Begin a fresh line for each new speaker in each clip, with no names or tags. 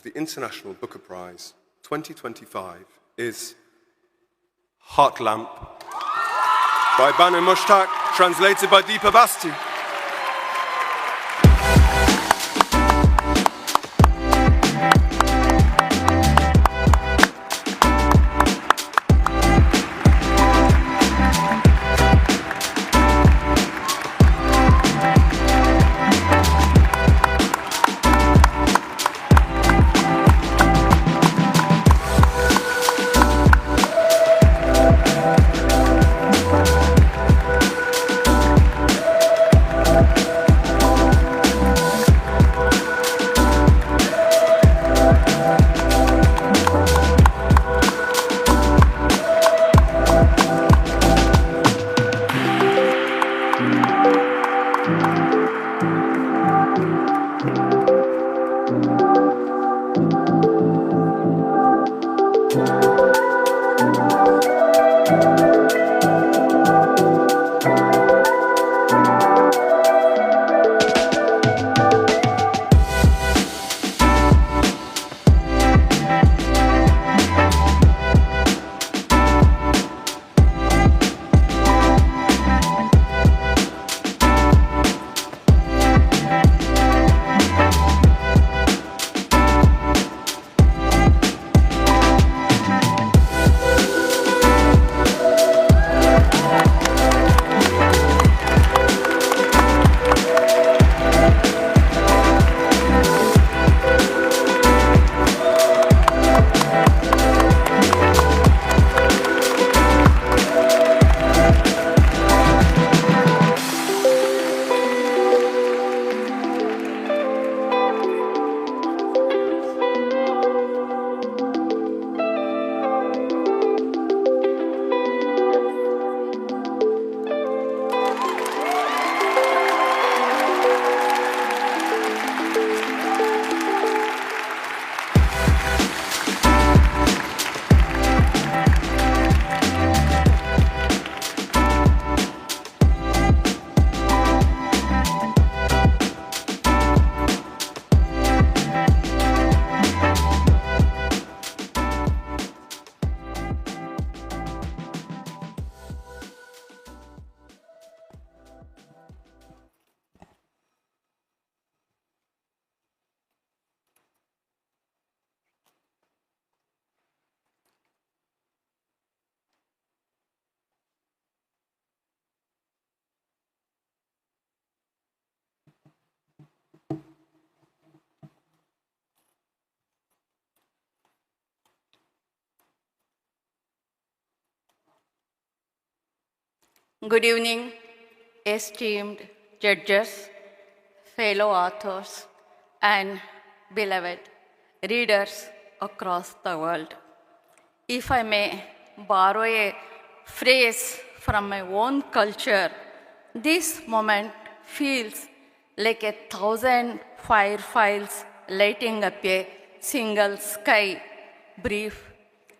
of the International Booker Prize 2025 is Heart Lamp by Banu Mushtaq, translated by Deepa Basti.
Good evening, esteemed judges, fellow authors, and beloved readers across the world. If I may borrow a phrase from my own culture, this moment feels like 1,000 fireflies lighting up a single sky, brief,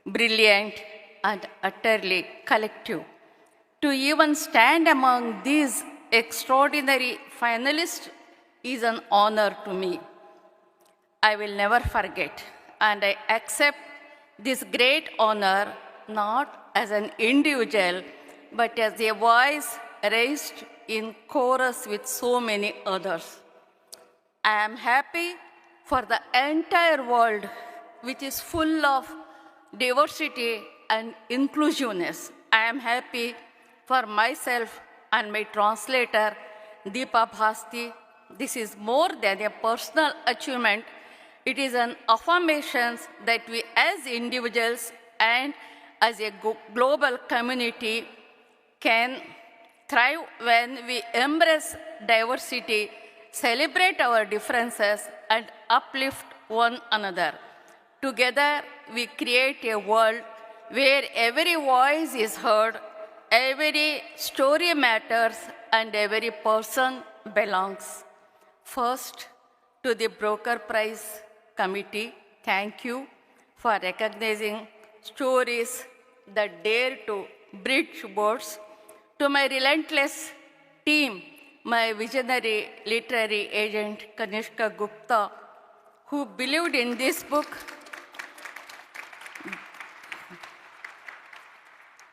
brilliant, and utterly collective. To even stand among these extraordinary finalists is an honor to me. I will never forget, and I accept this great honor not as an individual, but as a voice raised in chorus with so many others. I am happy for the entire world, which is full of diversity and inclusiveness. I am happy for myself and my translator, Deepa Basti. This is more than a personal achievement. It is an affirmation that we as individuals and as a global community can thrive when we embrace diversity, celebrate our differences, and uplift one another. Together, we create a world where every voice is heard, every story matters, and every person belongs. First, to the Booker Prize Committee, thank you for recognizing stories that dare to bridge boards. To my relentless team, my visionary literary agent Kanishka Gupta, who believed in this book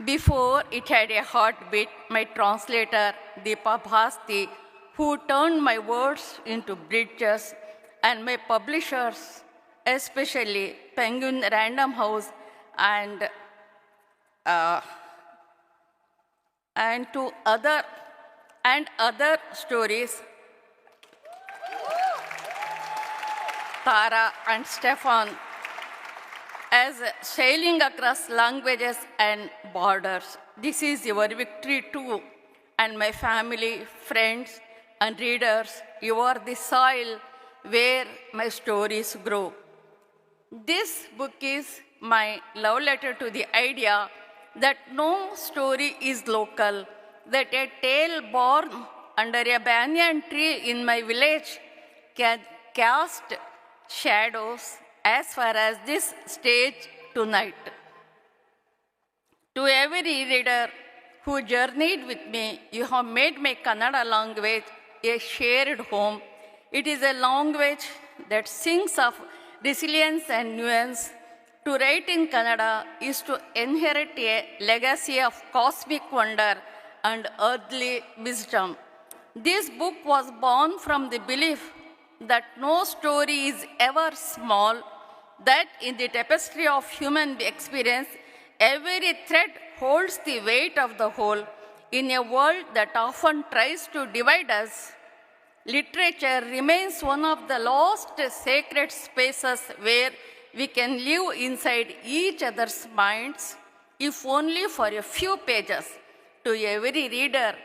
before it had a heartbeat, my translator, Deepa Bhasti, who turned my words into bridges, and my publishers, especially Penguin Random House and to other stories, Tara and Stefan, as sailing across languages and borders. This is your victory too, and my family, friends, and readers, you are the soil where my stories grow. This book is my love letter to the idea that no story is local, that a tale born under a banyan tree in my village can cast shadows as far as this stage tonight. To every reader who journeyed with me, you have made my Kannada language a shared home. It is a language that sings of resilience and nuance. To write in Kannada is to inherit a legacy of cosmic wonder and earthly wisdom. This book was born from the belief that no story is ever small, that in the tapestry of human experience, every thread holds the weight of the whole. In a world that often tries to divide us, literature remains one of the lost sacred spaces where we can live inside each other's minds, if only for a few pages. To every reader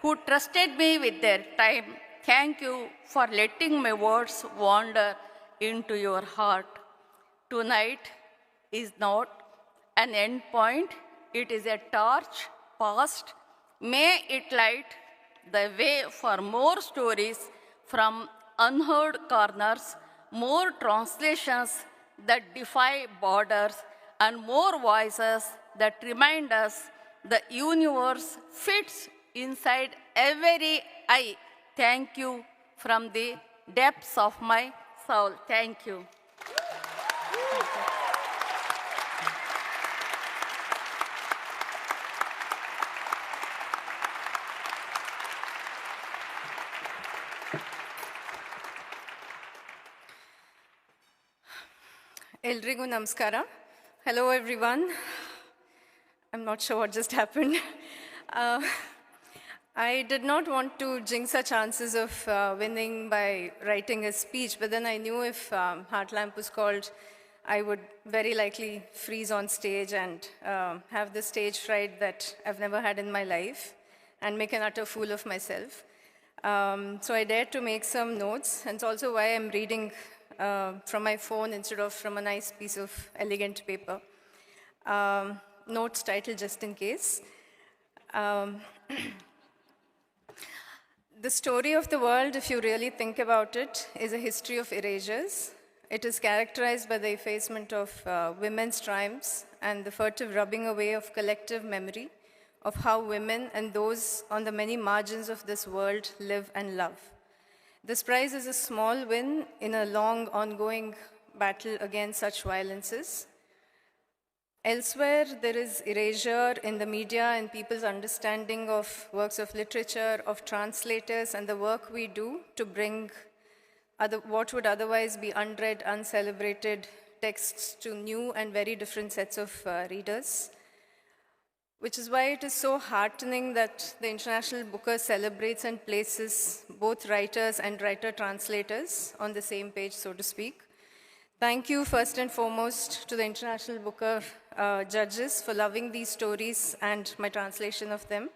who trusted me with their time, thank you for letting my words wander into your heart. Tonight is not an end point, it is a torch passed. May it light the way for more stories from unheard corners, more translations that defy borders, and more voices that remind us the universe fits inside every eye. Thank you from the depths of my soul. Thank you.
Eldrigu Namaskara. Hello, everyone. I'm not sure what just happened. I did not want to jinx our chances of winning by writing a speech, but then I knew if Heartlamp was called, I would very likely freeze on stage and have the stage fright that I've never had in my life and make an utter fool of myself. So I dared to make some notes, and it's also why I'm reading from my phone instead of from a nice piece of elegant paper. Notes titled just in case. The story of the world, if you really think about it, is a history of erasures. It is characterized by the effacement of women's triumphs and the furtive rubbing away of collective memory of how women and those on the many margins of this world live and love. This prize is a small win in a long, ongoing battle against such violences. Elsewhere, there is erasure in the media and people's understanding of works of literature, of translators, and the work we do to bring what would otherwise be unread, uncelebrated texts to new and very different sets of readers. Which is why it is so heartening that the International Booker celebrates and places both writers and writer-translators on the same page, so to speak. Thank you, first and foremost, to the International Booker judges for loving these stories and my translation of them.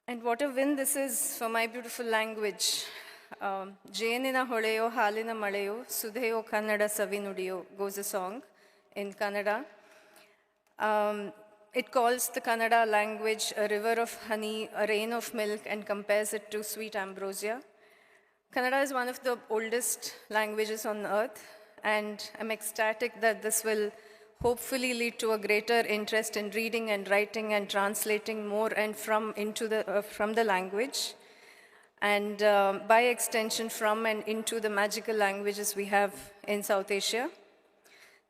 And what a win this is for my beautiful language. Jenina holeyo, halina maleyo, sudheyo kannada savinudiyo goes a song in Kannada. It calls the Kannada language a river of honey, a rain of milk, and compares it to sweet ambrosia. Kannada is one of the oldest languages on earth, and I'm ecstatic that this will hopefully lead to a greater interest in reading and writing and translating more and from the language. and by extension from and into the magical languages we have in South Asia.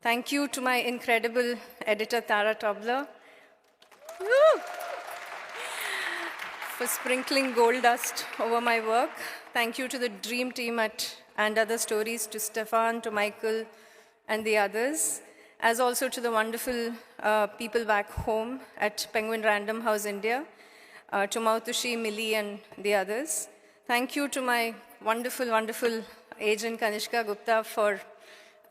Thank you to my incredible editor, Tara Tobler, for sprinkling gold dust over my work. Thank you to the dream team at And Other Stories, to Stefan, to Michael, and the others, as also to the wonderful people back home at Penguin Random House India, to Mautushi, Millie, and the others. Thank you to my wonderful, wonderful agent, Kanishka Gupta, for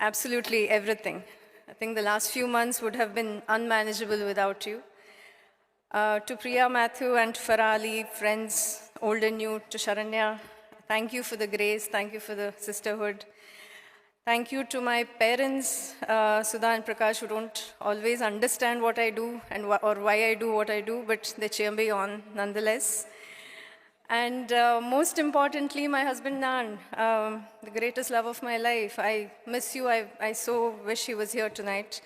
absolutely everything. I think the last few months would have been unmanageable without you. To Priya, Matthew, and Farali, friends, old and new, to Sharanya, thank you for the grace, thank you for the sisterhood. Thank you to my parents, Sudha and Prakash, who don't always understand what I do and or why I do what I do, but they cheer me on nonetheless. And most importantly, my husband Nan, the greatest love of my life. I miss you. I so wish he was here tonight.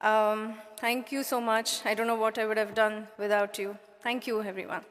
Thank you so much. I don't know what I would have done without you. Thank you, everyone.